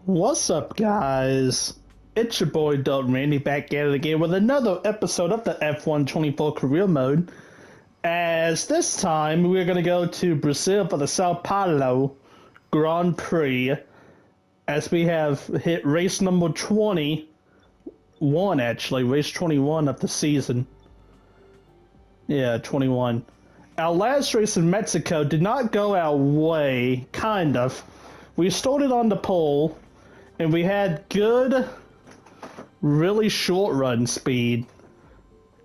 What's up, guys? It's your boy DopeRandy back at it again with another episode of the F1 24 Career Mode. As this time we're going to go to Brazil for the Sao Paulo Grand Prix, as we have hit race number 21, actually, race 21 of the season. Yeah, 21. Our last race in Mexico did not go our way, kind of. We started on the pole, and we had good, really short run speed.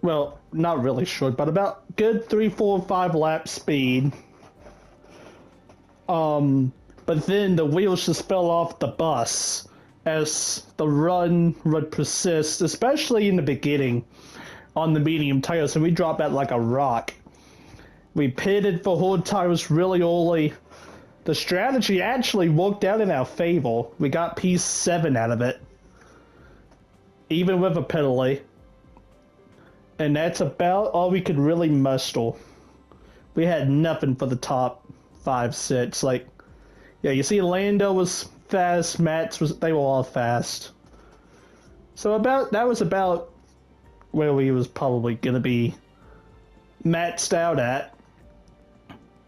Well, not really short, but about good 3, 4, 5 lap speed. But then the wheels just fell off the bus as the run would persist, especially in the beginning on the medium tires, and we dropped out like a rock. We pitted for hard tires really early. The strategy actually worked out in our favor. We got P7 out of it, even with a penalty. And that's about all we could really muster. We had nothing for the top 5, 6. Like, yeah, you see Lando was fast, they were all fast. So that was about where we was probably going to be maxed out at.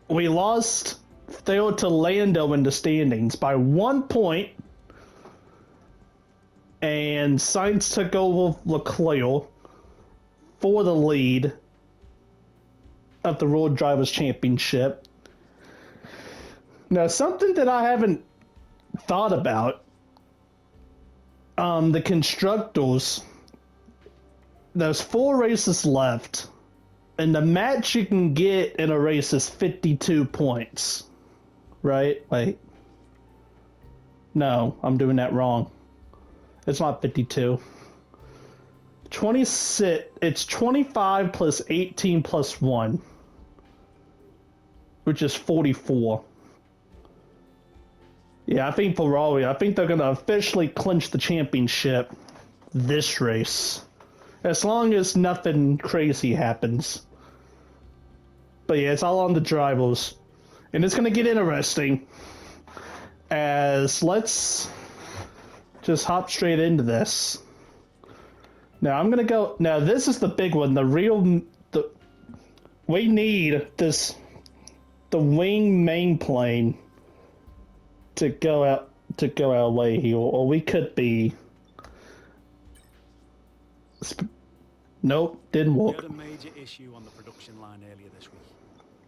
We lost third to Lando in the standings by 1 point, and Sainz took over Leclerc for the lead of the Road Drivers' Championship. Now, something that I haven't thought about, the constructors, there's 4 races left, and the match you can get in a race is 52 points. Right? Wait. No, I'm doing that wrong. It's not 52. 26. It's 25 plus 18 plus 1, which is 44. Yeah, I think Ferrari, I think they're going to officially clinch the championship this race, as long as nothing crazy happens. But yeah, it's all on the drivers. And it's going to get interesting, as let's just hop straight into this. Now I'm going to go, now this is the big one, we need the wing main plane to go our way here, or we could be, nope, didn't work. We had a major issue on the production line earlier this week,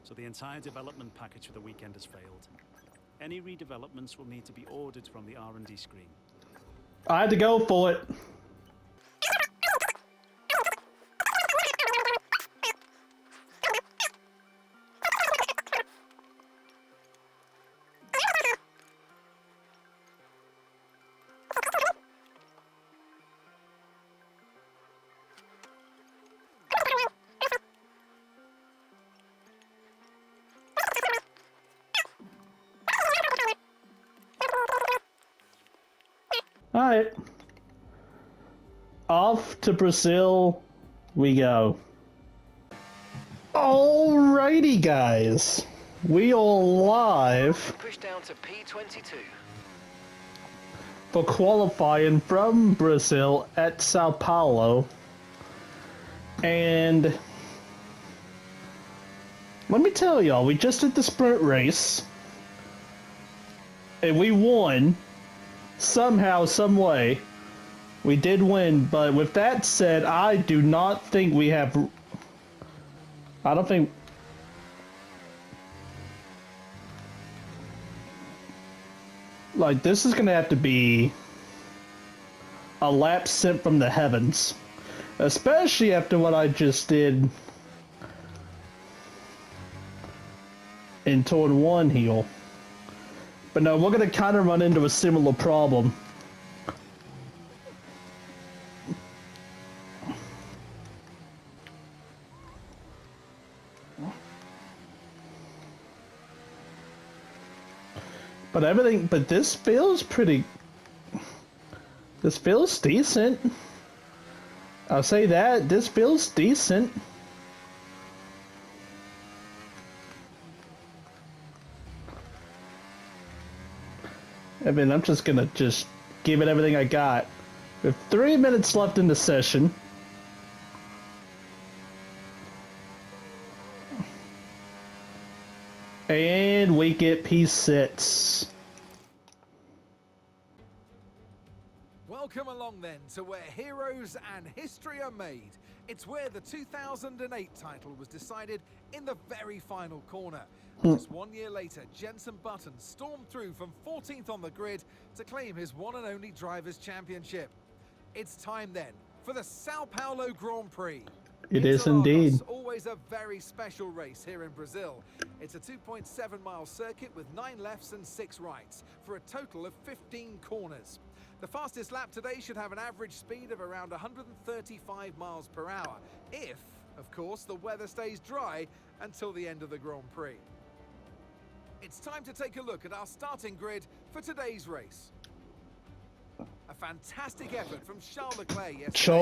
so the entire development package for the weekend has failed. Any redevelopments will need to be ordered from the R&D screen. I had to go for it. Alright. Off to Brazil we go. Alrighty, guys. We are live. Push down to P22. For qualifying from Brazil at Sao Paulo. And let me tell y'all, we just did the sprint race. And we won. Somehow, some way, we did win, but with that said, I do not think we have... I don't think... Like, this is gonna have to be a lap sent from the heavens. Especially after what I just did in turn 1 here. But no, we're going to kind of run into a similar problem. But this feels decent. I'll say that, this feels decent. I mean, I'm just gonna just give it everything I got. With 3 minutes left in the session. And we get P6. Welcome along then to where heroes and history are made. It's where the 2008 title was decided in the very final corner. Just 1 year later, Jenson Button stormed through from 14th on the grid to claim his one and only Drivers' Championship. It's time then for the Sao Paulo Grand Prix. It is Interlagos, indeed. always a very special race here in Brazil. It's a 2.7-mile circuit with 9 lefts and 6 rights for a total of 15 corners. The fastest lap today should have an average speed of around 135 miles per hour, if, of course, the weather stays dry until the end of the Grand Prix. It's time to take a look at our starting grid for today's race. A fantastic effort from Charles Leclerc yesterday.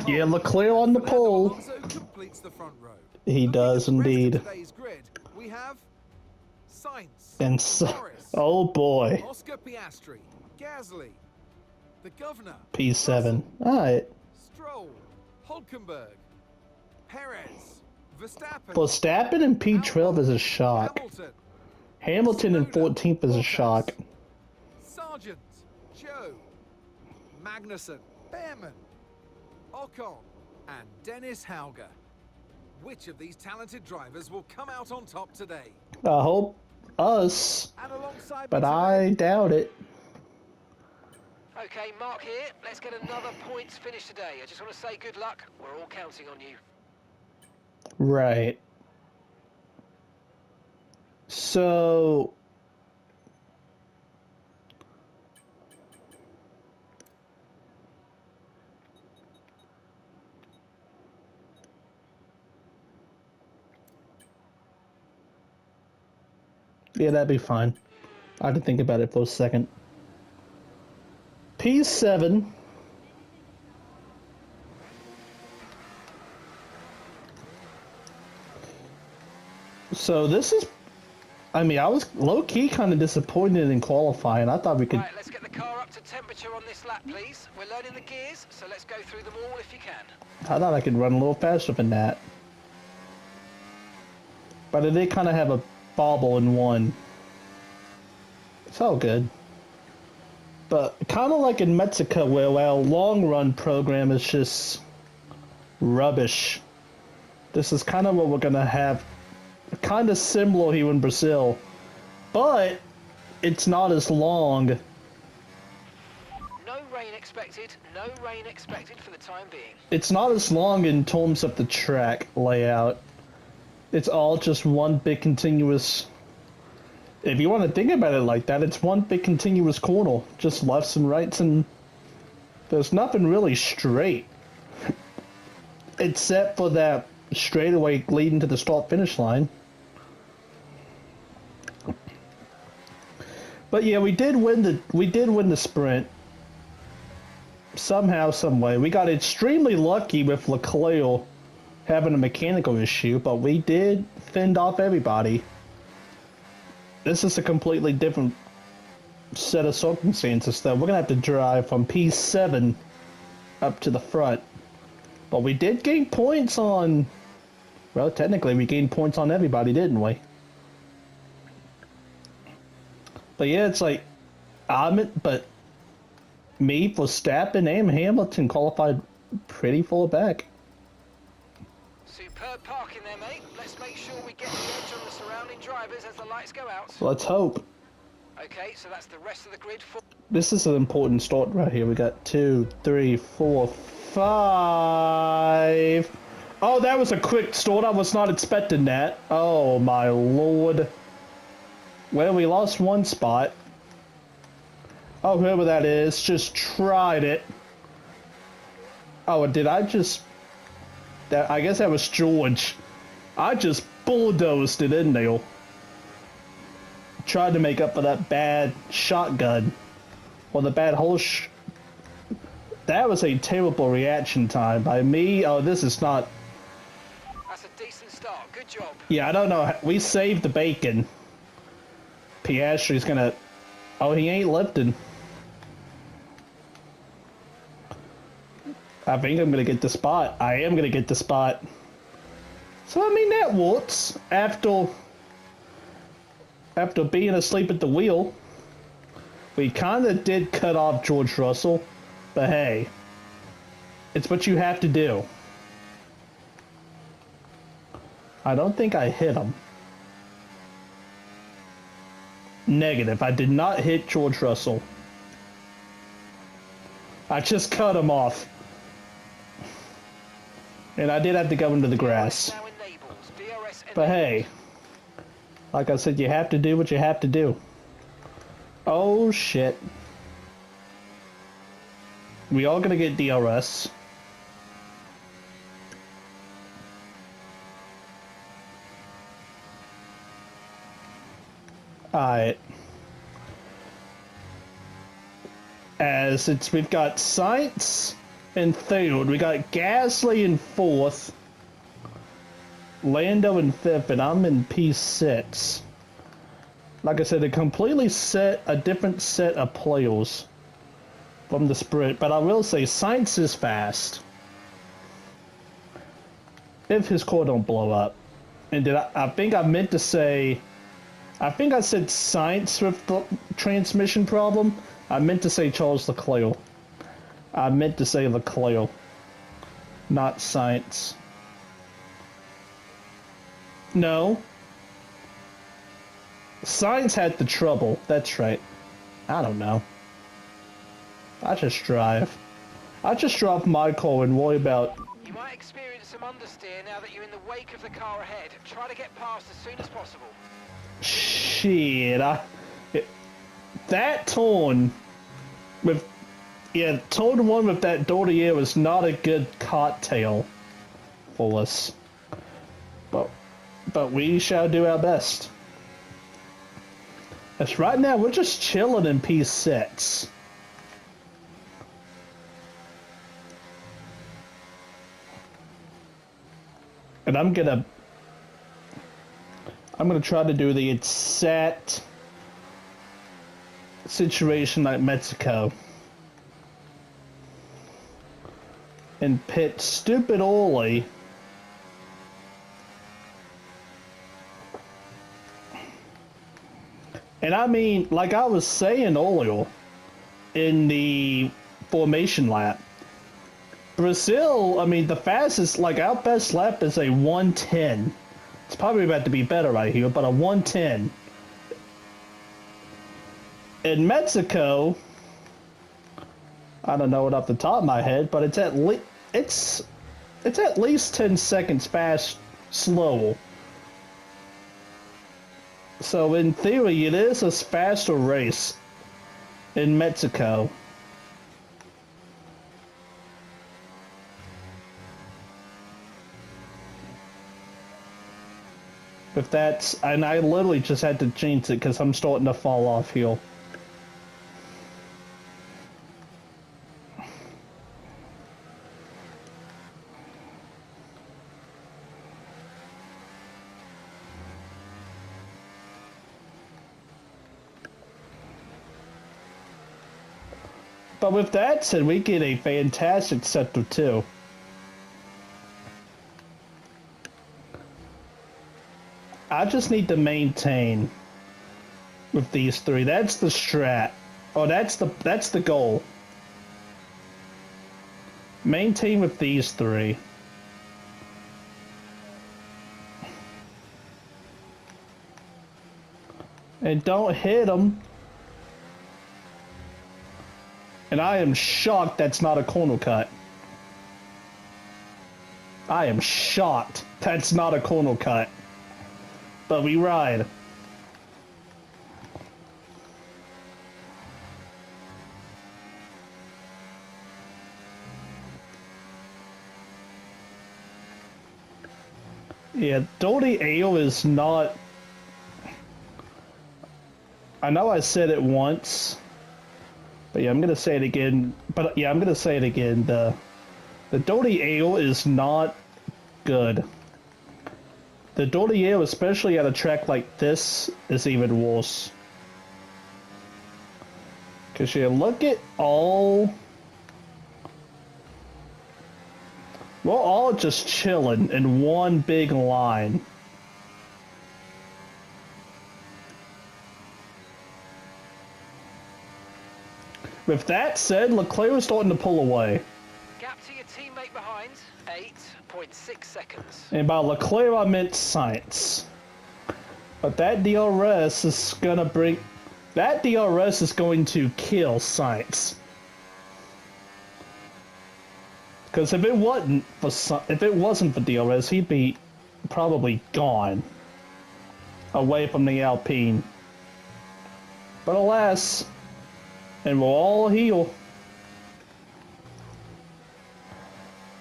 Yeah, Leclerc on the pole. Alonso completes the front row. He Looking does at the rest of indeed. Today's grid, we have Sainz, And Norris, oh boy, Oscar Piastri, Gasly, the Governor, P7. Alright. Stroll, Hulkenberg, Perez, Verstappen, Verstappen and P12 is a shock. Hamilton in 14th is a shock. Sargent, Joe, Magnussen, Behrman, Ocon, and Dennis Hauger. Which of these talented drivers will come out on top today? I hope us, And alongside but me I today, doubt it. Okay, Mark here. Let's get another points finish today. I just want to say good luck. We're all counting on you. Right. So... yeah, that'd be fine. I had to think about it for a second. P7. So this is... I mean, I was low-key kind of disappointed in qualifying. I thought we could... Right, let's get the car up to temperature on this lap, please. We're learning the gears, so let's go through them all if you can. I thought I could run a little faster than that. But it did kind of have a bobble in one. It's all good. But kind of like in Mexico, where our long-run program is just rubbish. This is kind of what we're going to have. Kind of similar here in Brazil. But it's not as long. No rain expected. No rain expected for the time being. It's not as long in terms of the track layout. It's all just one big continuous... If you want to think about it like that, it's one big continuous corner. Just lefts and rights, and there's nothing really straight. Except for that straightaway leading to the start-finish line. But yeah, we did win the sprint. Somehow, some way. We got extremely lucky with Leclerc having a mechanical issue, but we did fend off everybody. This is a completely different set of circumstances, though. We're gonna have to drive from P7 up to the front. But we did gain points on... Well, technically we gained points on everybody, didn't we? But yeah, it's like... But me, Verstappen, and Hamilton qualified pretty far back. Superb parking there, mate. Let's make sure we get the edge on the surrounding drivers as the lights go out. Let's hope. Okay, so that's the rest of the grid. This is an important start right here. We got 2, 3, 4, 5. Oh, that was a quick start. I was not expecting that. Oh my lord. Well, we lost one spot. Oh, whoever that is just tried it. Oh, did I just... I guess that was George. I just bulldozed it in there. Tried to make up for that bad shotgun. Or the bad whole That was a terrible reaction time by me. Oh, this is not... That's a decent start. Good job. Yeah, I don't know. We saved the bacon. Piastri's gonna Oh, he ain't lifting. I think I'm gonna get the spot. I am gonna get the spot. So I mean that works. After being asleep at the wheel, we kinda did cut off George Russell, but hey, it's what you have to do. I don't think I hit him. Negative. I did not hit George Russell. I just cut him off. And I did have to go into the grass. But hey, like I said, you have to do what you have to do. Oh shit. We all gonna get DRS. Alright. We've got Sainz in third, we got Gasly in fourth, Lando in fifth, and I'm in P6. Like I said, a different set of players from the sprint, but I will say Sainz is fast. If his core don't blow up. And I think I meant to say, I think I said Sainz with the transmission problem. I meant to say Charles Leclerc. I meant to say Leclerc, not Sainz. No. Sainz had the trouble, that's right. I don't know. I just drive. I just drop my car and worry about... You might experience some understeer now that you're in the wake of the car ahead. Try to get past as soon as possible. Shit, that turn with... Yeah, turn one with that dirty air was not a good cocktail for us. But we shall do our best. As right now, we're just chilling in P6. And I'm gonna try to do the exact situation like Mexico. And pit stupid early. And I mean, like I was saying earlier in the formation lap, Brazil, I mean, the fastest, like our best lap is a 110. It's probably about to be better right here, but a 110. In Mexico, I don't know it off the top of my head, but it's at least 10 seconds slow. So in theory, it is a faster race in Mexico. If that's, and I literally just had to jinx it because I'm starting to fall off here. But with that said, we get a fantastic sector too. I just need to maintain with these three. That's the strat. Oh, that's the goal. Maintain with these three. And don't hit them. And I am shocked that's not a corner cut. I am shocked that's not a corner cut. But we ride. Yeah, Dirty Ale is not... I know I said it once. But yeah, I'm gonna say it again. But yeah, I'm gonna say it again. The Dirty Ale is not good. The Dirty Ale, especially at a track like this, is even worse. Cause you look at all... We're all just chilling in one big line. With that said, Leclerc was starting to pull away. Gap to your teammate behind, 8.6 seconds. And by Leclerc I meant Sainz. But that DRS is gonna bring... That DRS is going to kill Sainz. Because if it wasn't for DRS, he'd be probably gone away from the Alpine. But alas, and we'll all heal.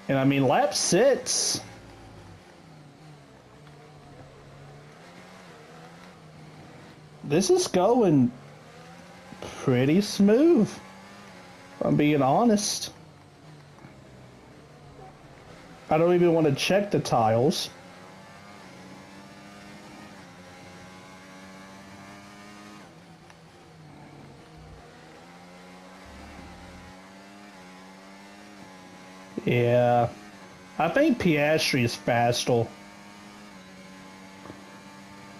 And I mean, lap 6. This is going pretty smooth, if I'm being honest. I don't even want to check the tiles. Yeah, I think Piastri is faster.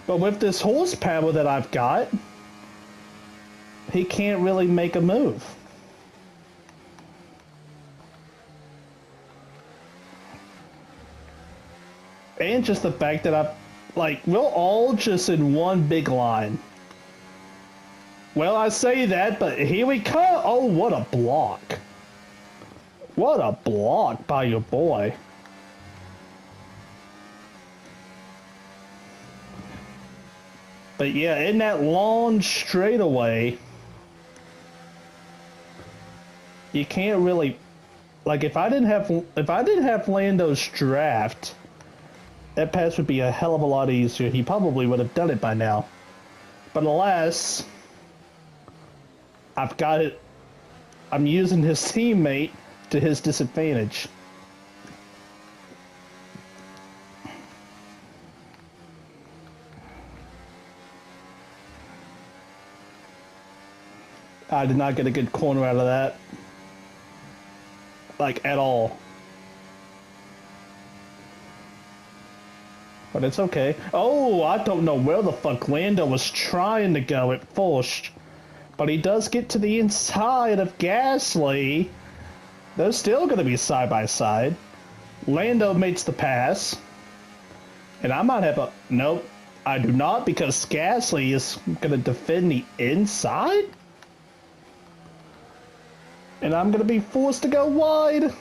But with this horsepower that I've got, he can't really make a move. And just the fact that we're all just in one big line. Well, I say that, but here we come. Oh, what a block. What a block by your boy. But yeah, in that long straightaway, you can't really, like, if I didn't have Lando's draft, that pass would be a hell of a lot easier. He probably would have done it by now. But alas, I've got it. I'm using his teammate to his disadvantage. I did not get a good corner out of that. Like, at all. But it's okay. Oh, I don't know where the fuck Lando was trying to go at first. But he does get to the inside of Gasly. They're still going to be side by side. Lando makes the pass. And I might have a... Nope, I do not, because Gasly is going to defend the inside? And I'm going to be forced to go wide.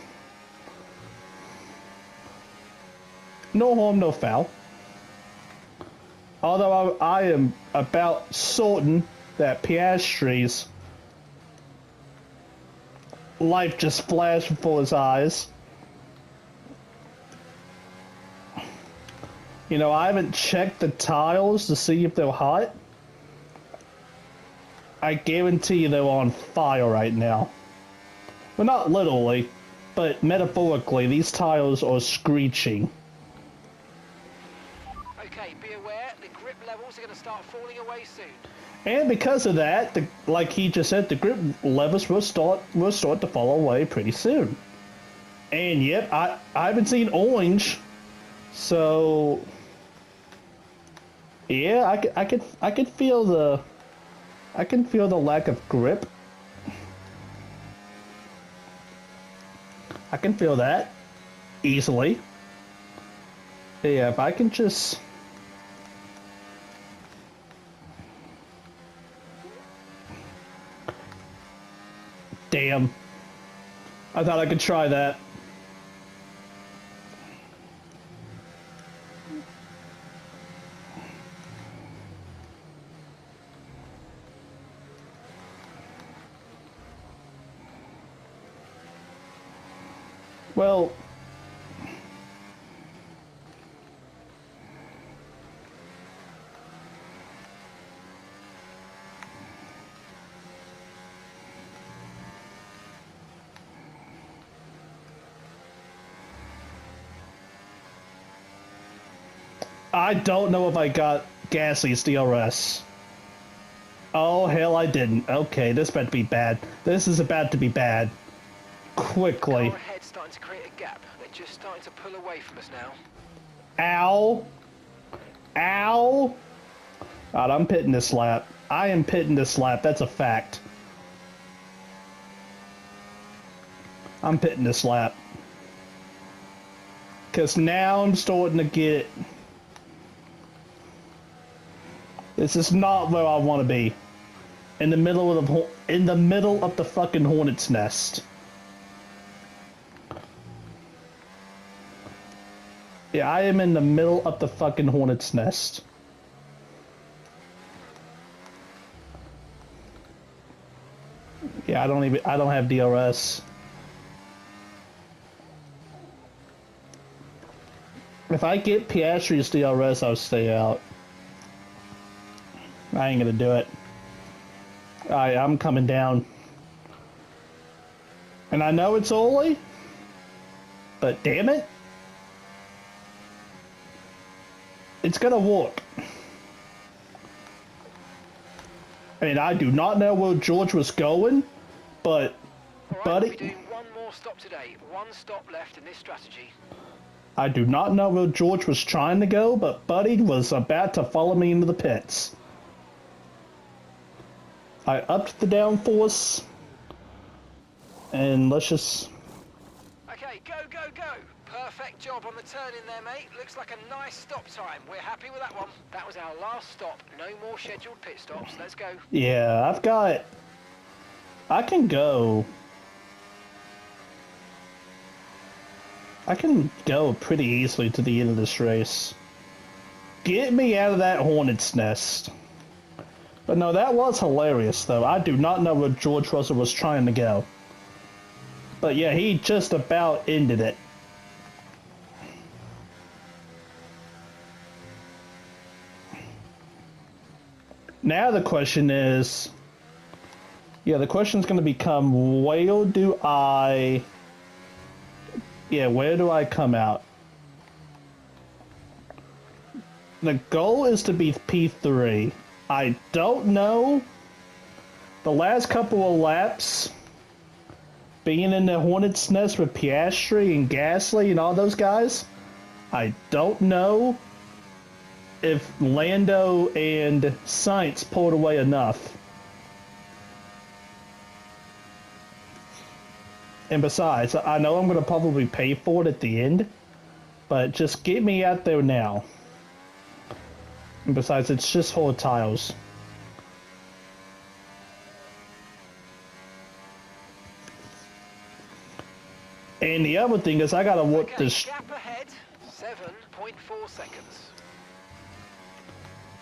No harm, no foul. Although I am about certain that Piastri's life just flashed before his eyes. You know, I haven't checked the tiles to see if they're hot. I guarantee you they're on fire right now. Well, not literally, but metaphorically, these tiles are screeching. Okay, be aware, the grip levels are going to start falling away soon. And because of that, like he just said, the grip levels will start to fall away pretty soon. And yep, I haven't seen orange, so yeah, I can feel the lack of grip. I can feel that easily. Yeah, if I can just... Damn. I thought I could try that. Well... I don't know if I got Gasly's DRS. Oh, hell, I didn't. Okay, this better be bad. This is about to be bad. Quickly. Car ahead starting to create a gap. They're just starting to pull away from us now. Ow. Ow. God, I'm pitting this lap. I am pitting this lap. That's a fact. I'm pitting this lap. Because now I'm starting to get... This is not where I want to be. In the middle of the fucking hornet's nest. Yeah, I am in the middle of the fucking hornet's nest. Yeah, I don't have DRS. If I get Piastri's DRS, I'll stay out. I ain't gonna do it. Alright, I'm coming down. And I know it's early, but damn it. It's gonna work. I mean, I do not know where George was going, but All right, buddy, we'll be doing one more stop today. One stop left in this strategy. I do not know where George was trying to go, but Buddy was about to follow me into the pits. I upped the downforce, and let's just... Okay, go, go, go. Perfect job on the turn in there, mate. Looks like a nice stop time. We're happy with that one. That was our last stop. No more scheduled pit stops. Let's go. Yeah, I've got... I can go. I can go pretty easily to the end of this race. Get me out of that hornet's nest. But no, that was hilarious, though. I do not know where George Russell was trying to go. But yeah, he just about ended it. Now the question is... Yeah, the question is going to become, where do I... Yeah, where do I come out? The goal is to be P3. I don't know. The last couple of laps, being in the hornet's nest with Piastri and Gasly and all those guys, I don't know if Lando and Sainz pulled away enough. And besides, I know I'm going to probably pay for it at the end, but just get me out there now. And besides, it's just full of tiles. And the other thing is, I gotta work Okay, this. gap ahead, 7.4 seconds.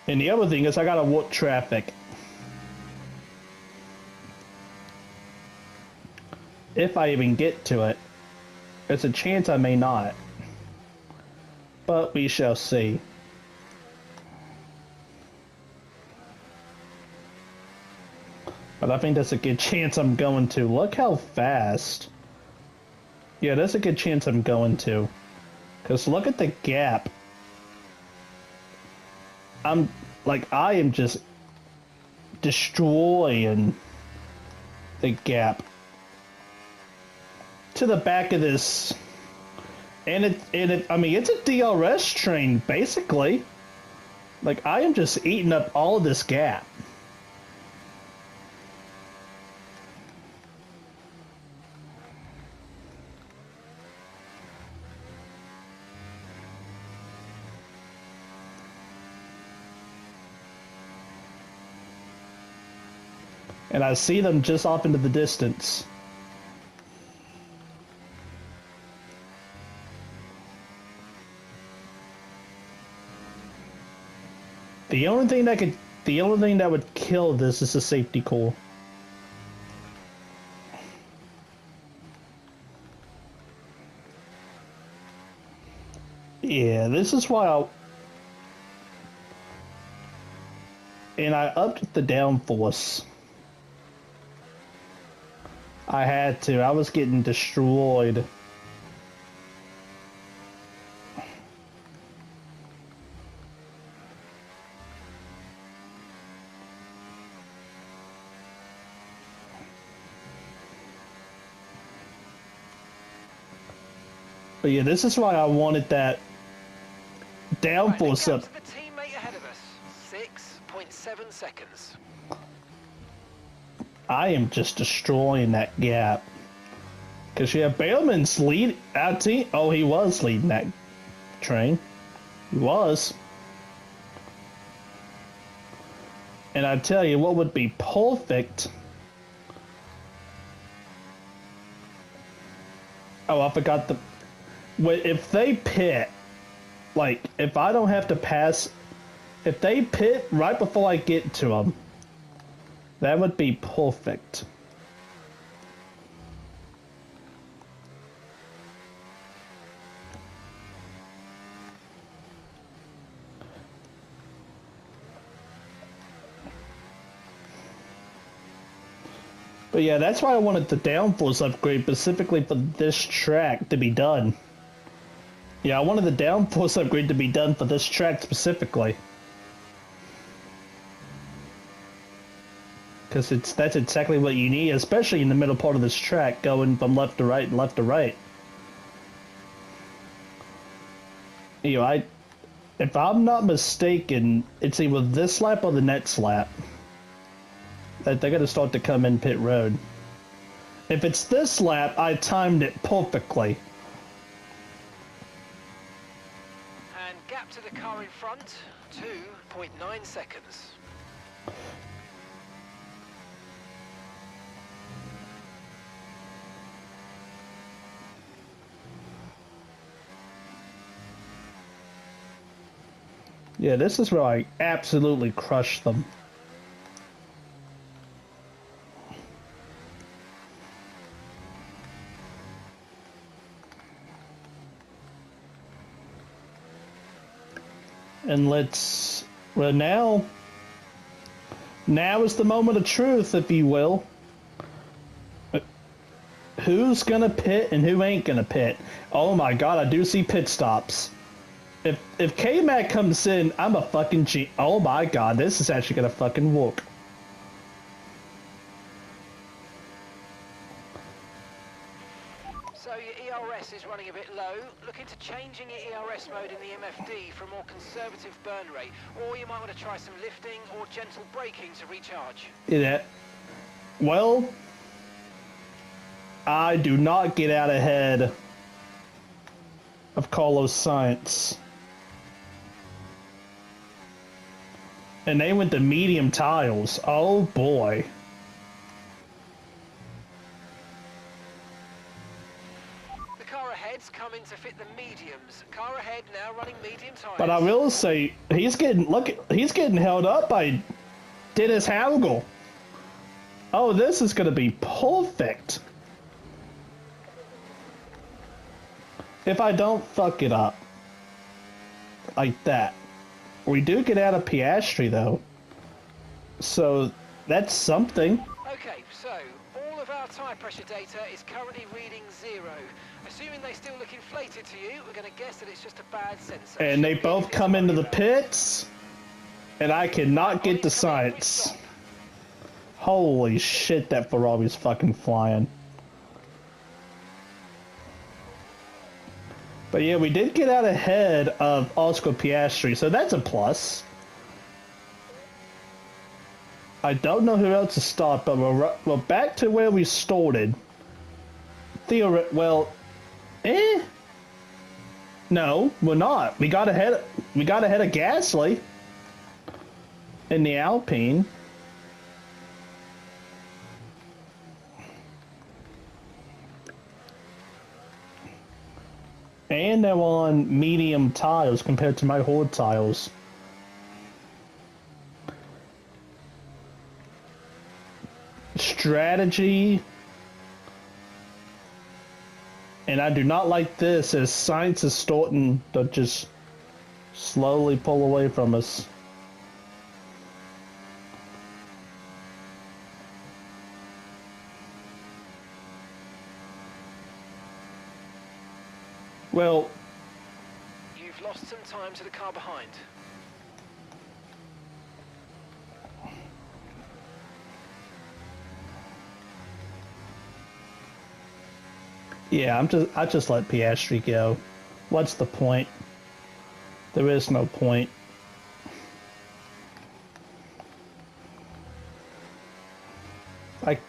And the other thing is, I gotta work traffic. If I even get to it, there's a chance I may not. But we shall see. But I think that's a good chance I'm going to. Look how fast. Yeah, that's a good chance I'm going to. Because look at the gap. I am just destroying the gap to the back of this. I mean, it's a DRS train, basically. Like, I am just eating up all of this gap. And I see them just off into the distance. The only thing that would kill this is a safety core. Yeah, this is why I upped the downforce. I had to. I was getting destroyed. But yeah, this is why I wanted that downforce Right, up. to the teammate ahead of us. 6.7 seconds. I am just destroying that gap. Because yeah, Bailman's lead our team. Oh, he was leading that train. He was. And I tell you what would be perfect. Oh, I forgot the. If they pit, like, if I don't have to pass. If they pit right before I get to them, that would be perfect. But yeah, that's why I wanted the downforce upgrade specifically for this track to be done. Yeah, I wanted the downforce upgrade to be done for this track specifically. Because that's exactly what you need, especially in the middle part of this track, going from left to right and left to right. You know, if I'm not mistaken, it's either this lap or the next lap that they're going to start to come in pit road. If it's this lap, I timed it perfectly. And gap to the car in front, 2.9 seconds. Yeah, this is where I absolutely crushed them. And well, now is the moment of truth, if you will. Who's gonna pit and who ain't gonna pit? Oh my god, I do see pit stops. If K-Mac comes in, I'm a fucking G. Oh my god, this is actually gonna fucking work. So your ERS is running a bit low. Look into changing your ERS mode in the MFD for a more conservative burn rate. Or you might want to try some lifting or gentle braking to recharge. Yeah. Well, I do not get out ahead of Carlos Sainz. And they went to medium tiles. Oh boy. The car ahead's coming to fit the mediums. Car ahead now running medium tyres. But I will say, he's getting held up by Dennis Haugle. Oh, this is gonna be perfect. If I don't fuck it up. Like that. We do get out of Piastri though. So that's something. Okay, so all of our tyre pressure data is currently reading 0. Assuming they still look inflated to you, we're going to guess that it's just a bad sensor. And they both come into the pits. And I cannot get the science. Holy shit, that Ferrari's fucking flying. But yeah, we did get out ahead of Oscar Piastri, so that's a plus. I don't know who else to start, but we're back to where we started. Well, no, we're not. We got ahead of Gasly in the Alpine. And they're on medium tiles compared to my hard tiles. Strategy. And I do not like this as science is starting to just slowly pull away from us. Well, You've lost some time to the car behind. Yeah, I just let Piastri go. What's the point? There is no point. Like,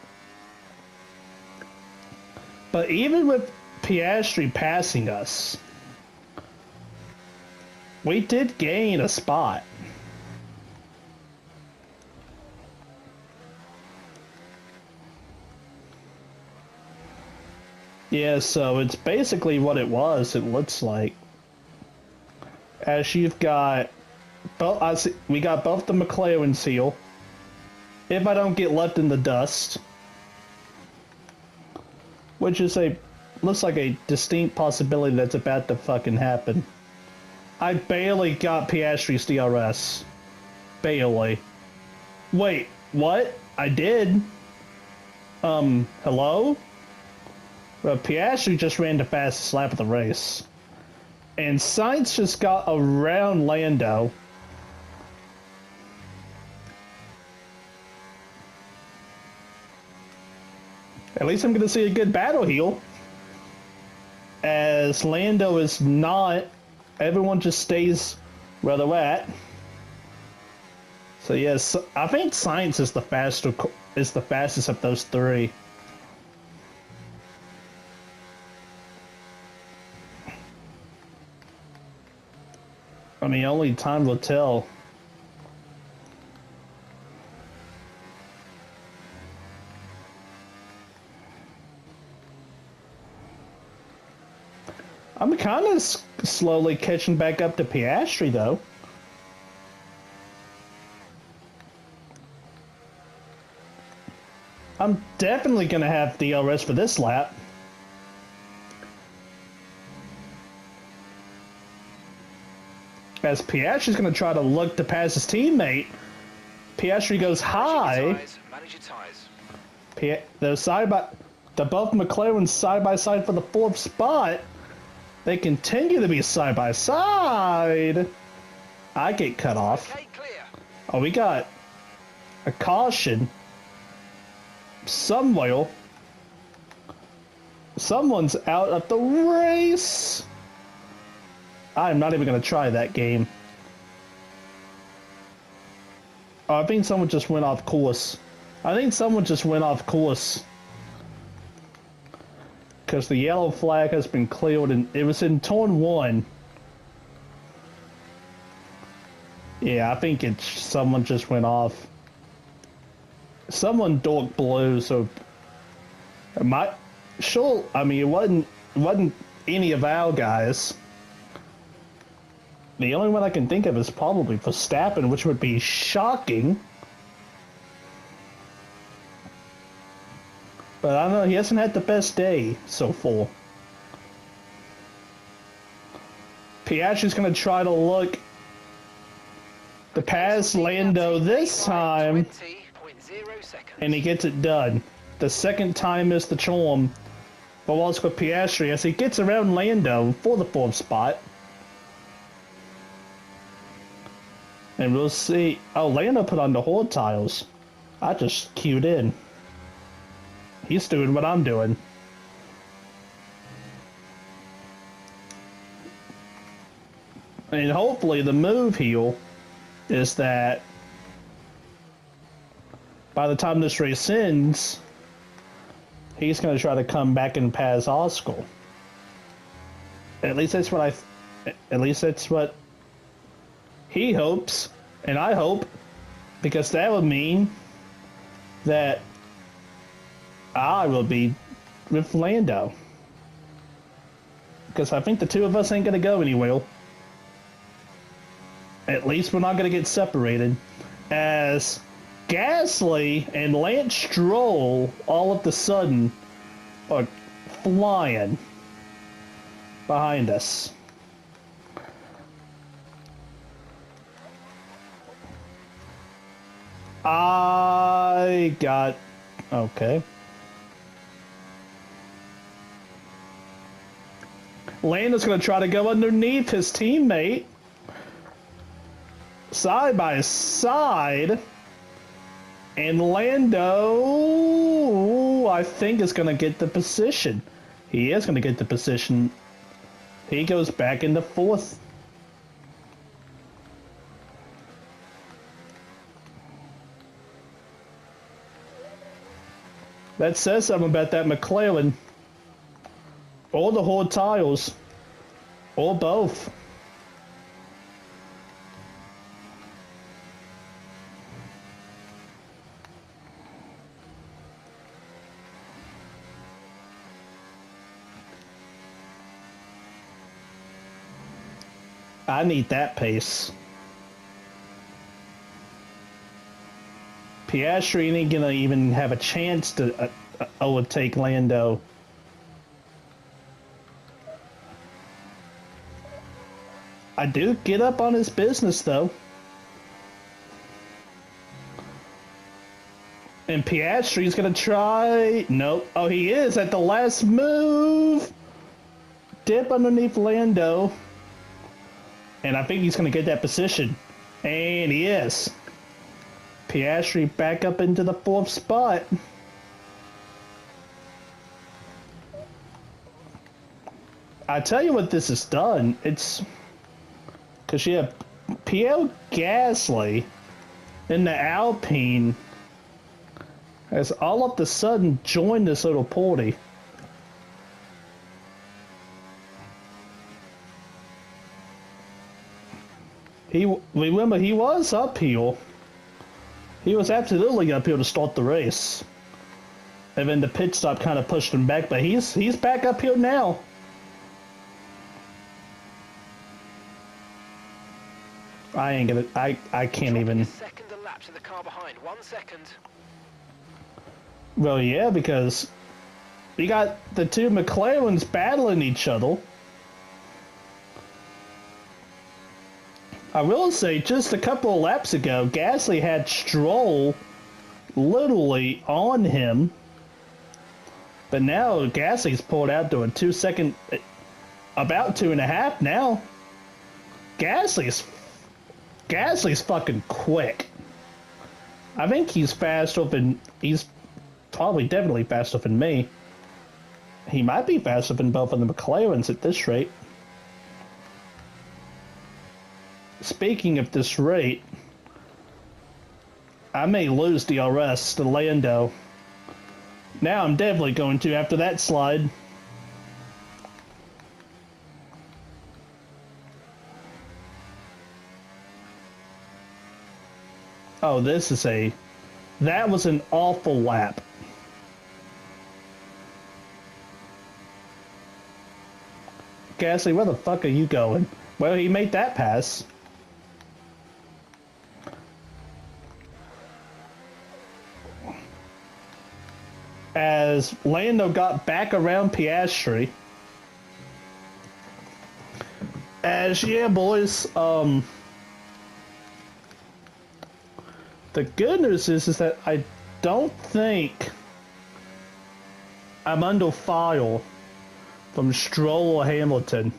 but even with Piastri passing us, we did gain a spot. Yeah, so it's basically what it was, it looks like. As you've got both, we got both the McLaren seal. If I don't get left in the dust, which is looks like a distinct possibility that's about to fucking happen. I barely got Piastri's DRS. Barely. Wait, what? I did? Hello? Well, Piastri just ran the fastest lap of the race. And Sainz just got around Lando. At least I'm going to see a good battle heel. As Lando is not, everyone just stays where they're at. So yes, I think Sainz is the fastest of those three. I mean, only time will tell. I'm kind of slowly catching back up to Piastri, though. I'm definitely going to have DRS for this lap. As Piastri's going to try to look to pass his teammate, Piastri goes high. Manage your tires. The both McLarens side by side for the 4th spot. They continue to be side by side. I get cut off. Okay, clear. Oh, we got a caution. Someone's out of the race. I'm not even going to try that game. Oh, I think someone just went off course. Because the yellow flag has been cleared and it was in turn 1. Yeah, I think someone just went off. Someone dark blue, so I mean it wasn't any of our guys. The only one I can think of is probably Verstappen, which would be shocking. But I don't know, he hasn't had the best day so far. Piastri's going to try to look to pass Lando this time, and he gets it done. The second time is the charm. But let's go Piastri as he gets around Lando for the 4th spot. And we'll see. Oh, Lando put on the hard tires. I just queued in. He's doing what I'm doing. And hopefully the move here is that by the time this race ends, he's going to try to come back and pass Oscar. At least that's what he hopes, and I hope, because that would mean that I will be with Lando. Because I think the two of us ain't going to go anywhere. At least we're not going to get separated. As Gasly and Lance Stroll all of a sudden are flying behind us. Okay. Lando's going to try to go underneath his teammate. Side by side. And Lando, I think, is going to get the position. He is going to get the position. He goes back into fourth. That says something about that McLaren. Or the Horde tiles. Or both. I need that pace. Piastri ain't gonna even have a chance to overtake Lando. I do get up on his business though. And Piastri's gonna try. Nope. Oh, he is at the last move. Dip underneath Lando. And I think he's gonna get that position. And he is. Piastri back up into the fourth spot. I tell you what this has done. It's because you have Pierre Gasly in the Alpine has all of a sudden joined this little party. Remember, he was uphill. He was absolutely uphill to start the race. And then the pit stop kind of pushed him back, but he's back uphill now. I ain't gonna, I can't even. Second elapsed to the car behind, 1 second. Well, yeah, because you got the two McLarens battling each other. I will say, just a couple of laps ago, Gasly had Stroll literally on him. But now Gasly's pulled out to a 2 second, about 2.5 now. Gasly's fucking quick. I think he's faster than, he's probably definitely faster than me. He might be faster than both of the McLarens at this rate. Speaking of this rate, I may lose DRS to Lando. Now I'm definitely going to after that slide. Oh, that was an awful lap. Gasly, where the fuck are you going? Well, he made that pass. As Lando got back around Piastri. As, yeah, boys, the good news is that I don't think I'm under fire from Stroll or Hamilton.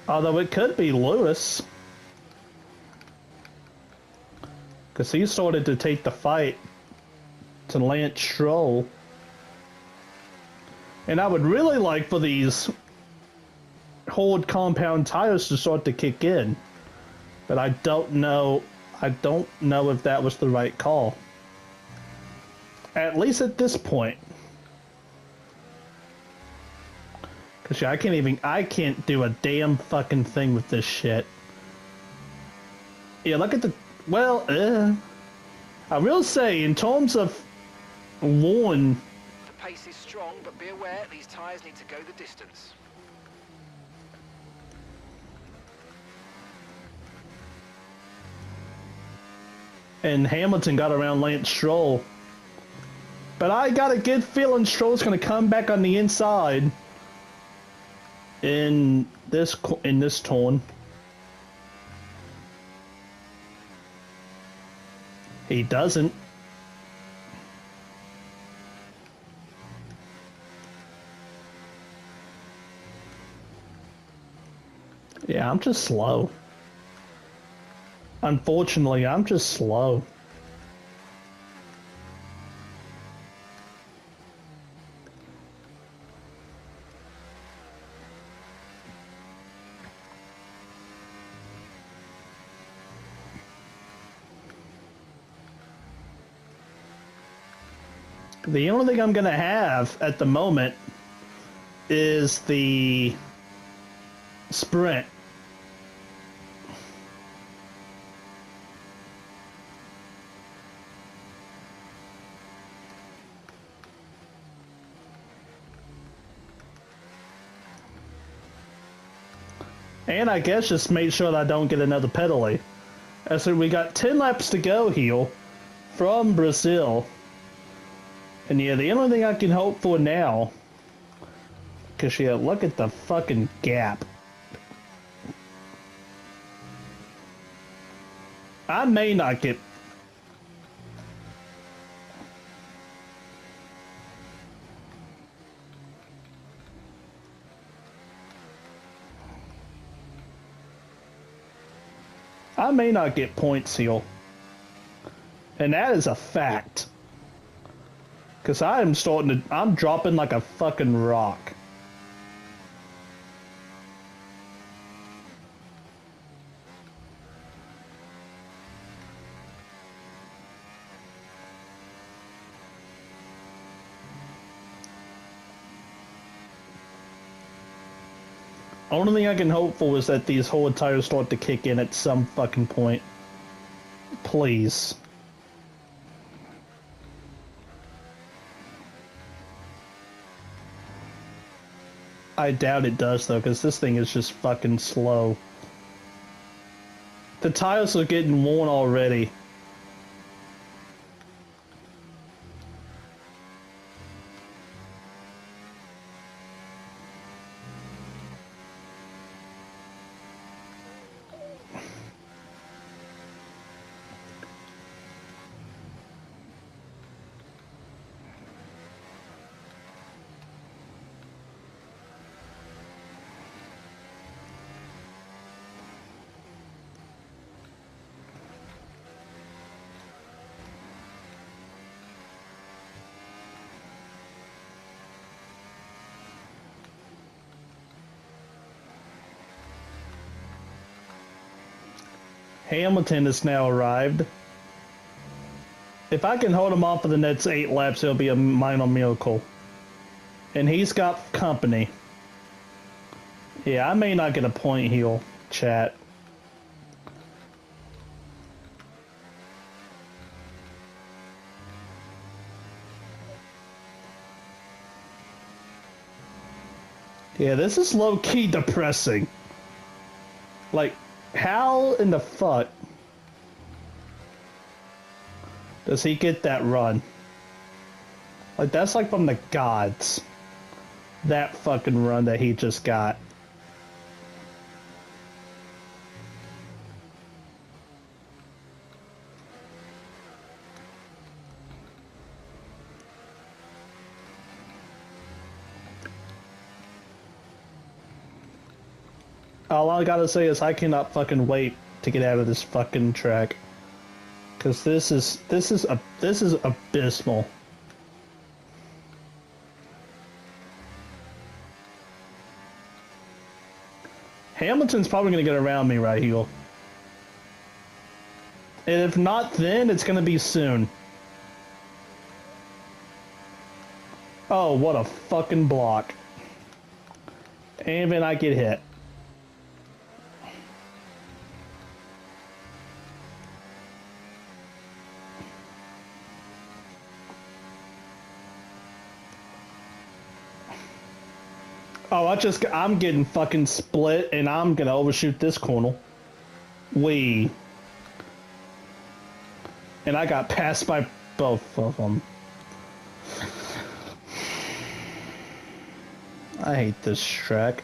Although it could be Lewis. Because he started to take the fight to Lance Stroll. And I would really like for these Horde compound tires to start to kick in. But I don't know if that was the right call. At least at this point. Cause yeah, I can't do a damn fucking thing with this shit. Yeah, look at the, well, I will say, in terms of lawn. The pace is strong, but be aware these tyres need to go the distance. And Hamilton got around Lance Stroll. But I got a good feeling Stroll's going to come back on the inside in this turn. He doesn't. Yeah, I'm just slow. Unfortunately, I'm just slow. The only thing I'm gonna have at the moment is the Sprint. And I guess just make sure that I don't get another penalty. So we got 10 laps to go here from Brazil. And yeah, the only thing I can hope for now, because yeah, look at the fucking gap. I may not get... I may not get points here. And that is a fact. Because I'm dropping like a fucking rock. Only thing I can hope for is that these hard tires start to kick in at some fucking point. Please. I doubt it does though, because this thing is just fucking slow. The tires are getting worn already. Hamilton has now arrived. If I can hold him off for the next 8 laps, it'll be a minor miracle. And he's got company. Yeah, I may not get a point here, chat. Yeah, this is low-key depressing. Like, how in the fuck does he get that run? Like, that's like from the gods. That fucking run that he just got. All I gotta say is I cannot fucking wait to get out of this fucking track. Cause this is abysmal. Hamilton's probably gonna get around me right here. And if not then, it's gonna be soon. Oh, what a fucking block. And then I get hit. Oh, I'm getting fucking split and I'm gonna overshoot this corner. And I got passed by both of them. I hate this track.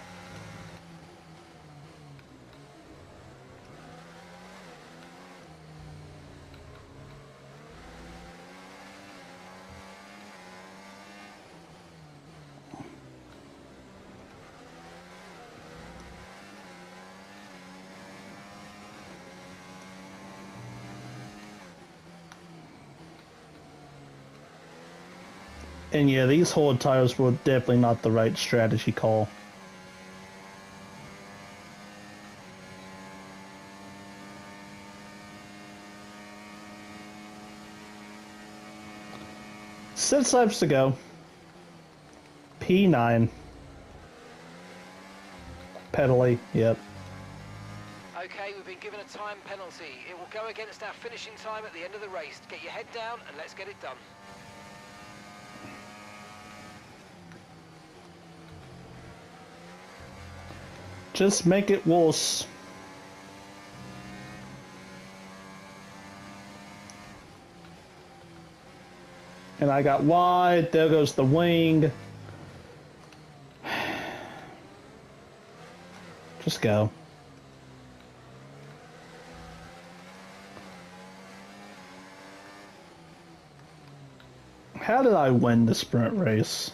And yeah, these hard tires were definitely not the right strategy call. 6 laps to go. P9. Pedally, yep. Okay, we've been given a time penalty. It will go against our finishing time at the end of the race. Get your head down and let's get it done. Just make it worse. And I got wide, there goes the wing. Just go. How did I win the sprint race?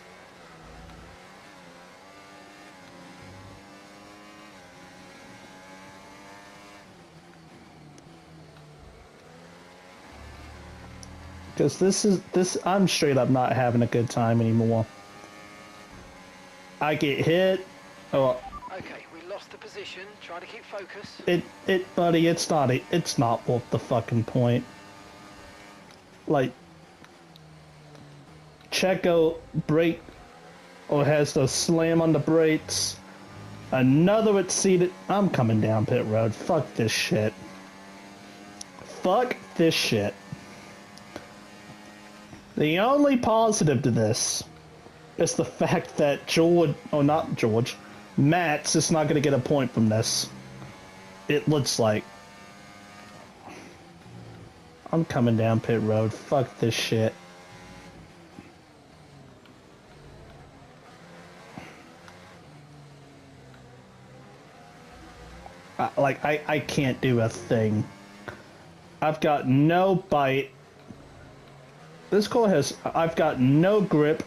Because I'm straight up not having a good time anymore. I get hit. Oh, Okay, we lost the position. Try to keep focus. buddy, it's not worth the fucking point. Like, Checo brake or has to slam on the brakes. Another exceeded. I'm coming down pit road. Fuck this shit. Fuck this shit. The only positive to this is the fact that Matt's is not going to get a point from this. It looks like. I'm coming down pit road. Fuck this shit. I can't do a thing. I've got no bite. This car I've got no grip.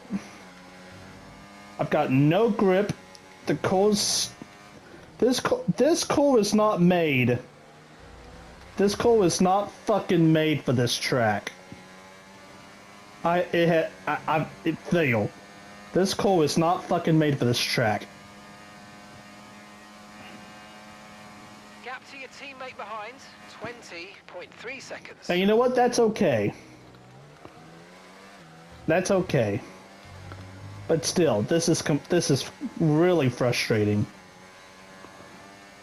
I've got no grip. The car's, this car is not made. This car is not fucking made for this track. It failed. This car is not fucking made for this track. Gap to your teammate behind, 20.3 seconds. And you know what? That's okay. That's okay. But still, this is really frustrating.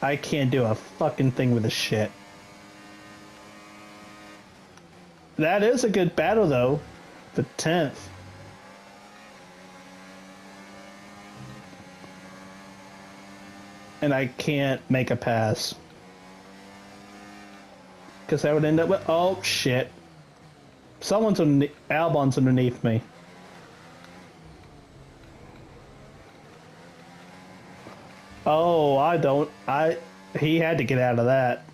I can't do a fucking thing with this shit. That is a good battle though. The 10th. And I can't make a pass. Because I would end up with... Oh, shit. Someone's underneath... Albon's underneath me. Oh, I don't... He had to get out of that.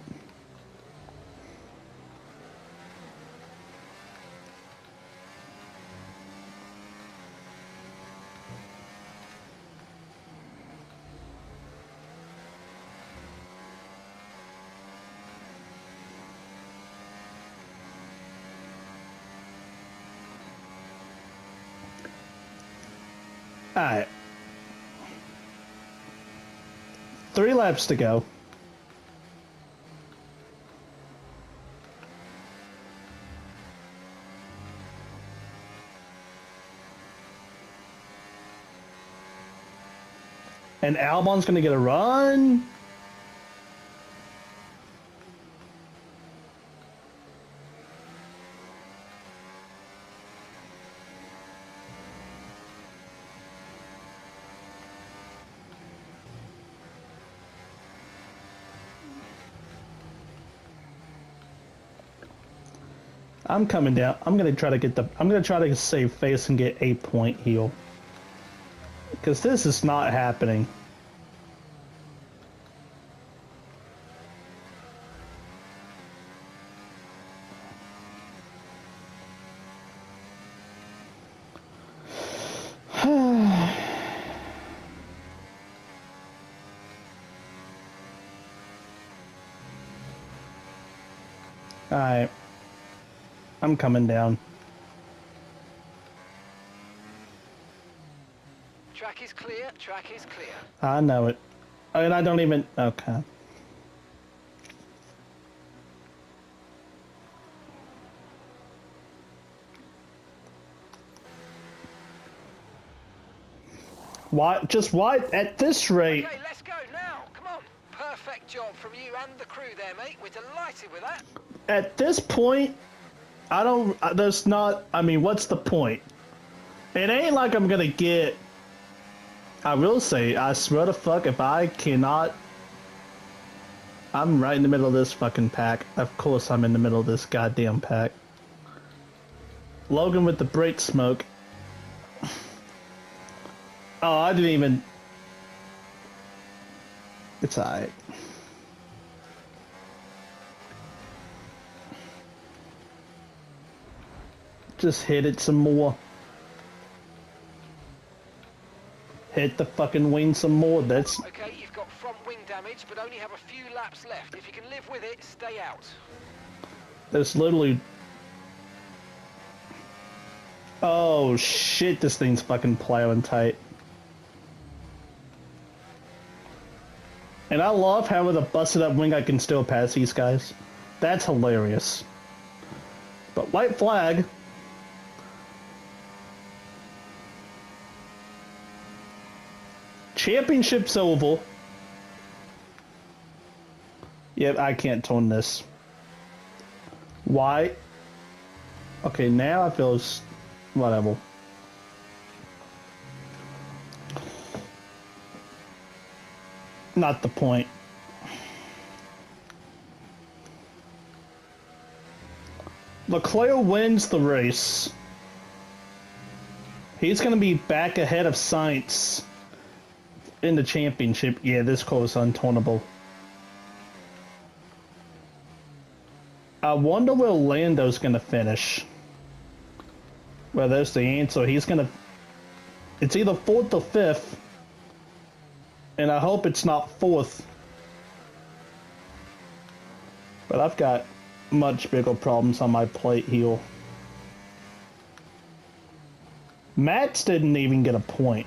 Alright. 3 laps to go. And Albon's gonna get a run? I'm coming down. I'm gonna try to save face and get a point heal. Because this is not happening. Alright. I'm coming down. Track is clear, track is clear. I know it. And I don't even... Okay. Why? Just why? At this rate, Okay, let's go now. Come on. Perfect job from you and the crew there, mate. We're delighted with that. at this point, I don't. There's not. I mean, what's the point? It ain't like I'm gonna get. I will say, I swear to fuck, if I cannot. I'm right in the middle of this fucking pack. Of course, I'm in the middle of this goddamn pack. Logan with the brake smoke. Oh, I didn't even. It's alright. Just hit it some more. Hit the fucking wing some more. That's. Okay, you've got front wing damage, but only have a few laps left. If you can live with it, stay out. That's literally. Oh shit! This thing's fucking plowing tight. And I love how with a busted up wing I can still pass these guys. That's hilarious. But white flag. Championship's oval. Yep, I can't tone this. Why? Okay, now I feel whatever. Not the point. Leclerc wins the race. He's going to be back ahead of Sainz in the championship. Yeah, this car is untonable. I wonder where Lando's going to finish. Well, there's the answer. He's going to... It's either 4th or 5th. And I hope it's not 4th. But I've got much bigger problems on my plate here. Matt's didn't even get a point.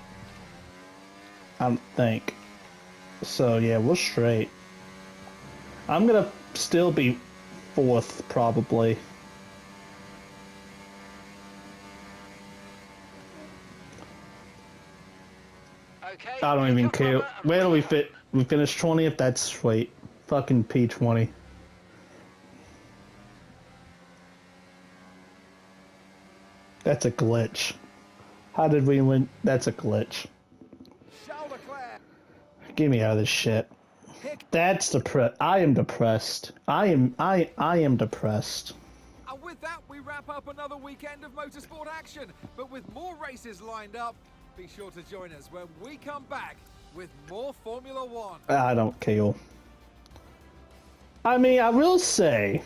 I don't think. So yeah, we're straight. I'm gonna still be 4th, probably. Okay. I don't even care. Where do we fit? We finished 20th? That's sweet. Fucking P20. That's a glitch. How did we win? That's a glitch. Get me out of this shit. That's depressed. I am depressed. I am depressed. And with that, we wrap up another weekend of motorsport action. But with more races lined up, be sure to join us when we come back with more Formula One. I don't care. I mean, I will say,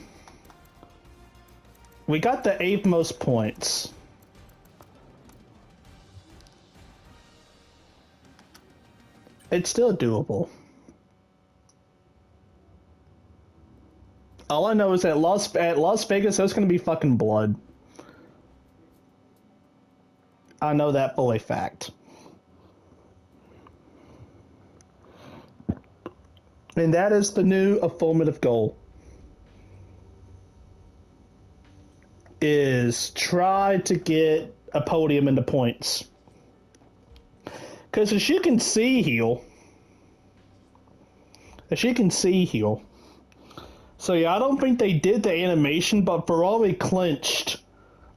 we got the 8th most points. It's still doable. All I know is that at Las Vegas, there's gonna be fucking blood. I know that for a fact. And that is the new affirmative goal. Is try to get a podium in the points. Because as you can see here, so yeah, I don't think they did the animation, but Ferrari clinched,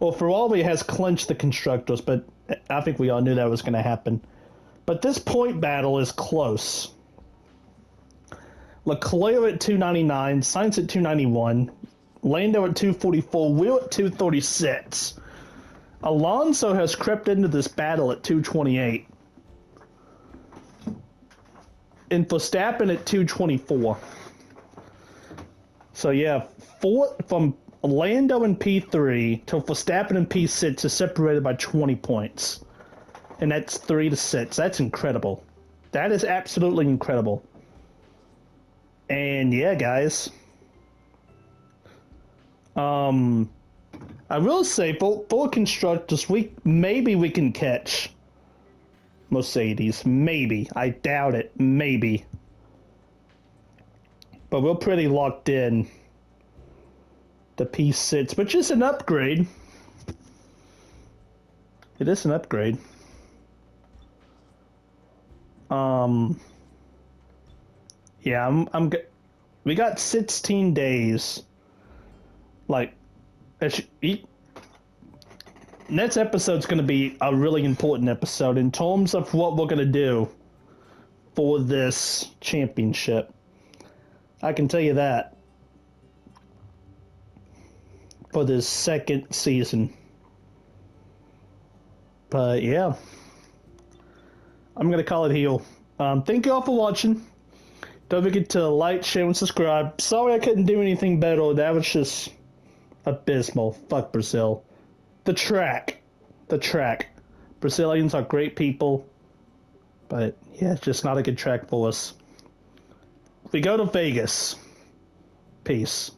or Ferrari has clinched the constructors, but I think we all knew that was going to happen. But this point battle is close. Leclerc at 299, Sainz at 291, Lando at 244, Will at 236. Alonso has crept into this battle at 228. And Verstappen at 224. So yeah, from Lando in P3 to Verstappen in P6 is separated by 20 points. And that's 3-6. That's incredible. That is absolutely incredible. And yeah, guys. I will say, for constructors, maybe we can catch Mercedes. Maybe. I doubt it. Maybe. But we're pretty locked in. The P6, which is an upgrade. It is an upgrade. Yeah, we got 16 days. Like, next episode's going to be a really important episode in terms of what we're going to do for this championship. I can tell you that. For this second season. But yeah. I'm going to call it here. Thank you all for watching. Don't forget to like, share, and subscribe. Sorry I couldn't do anything better. That was just abysmal. Fuck Brazil. The track. Brazilians are great people. But yeah, it's just not a good track for us. We go to Vegas. Peace.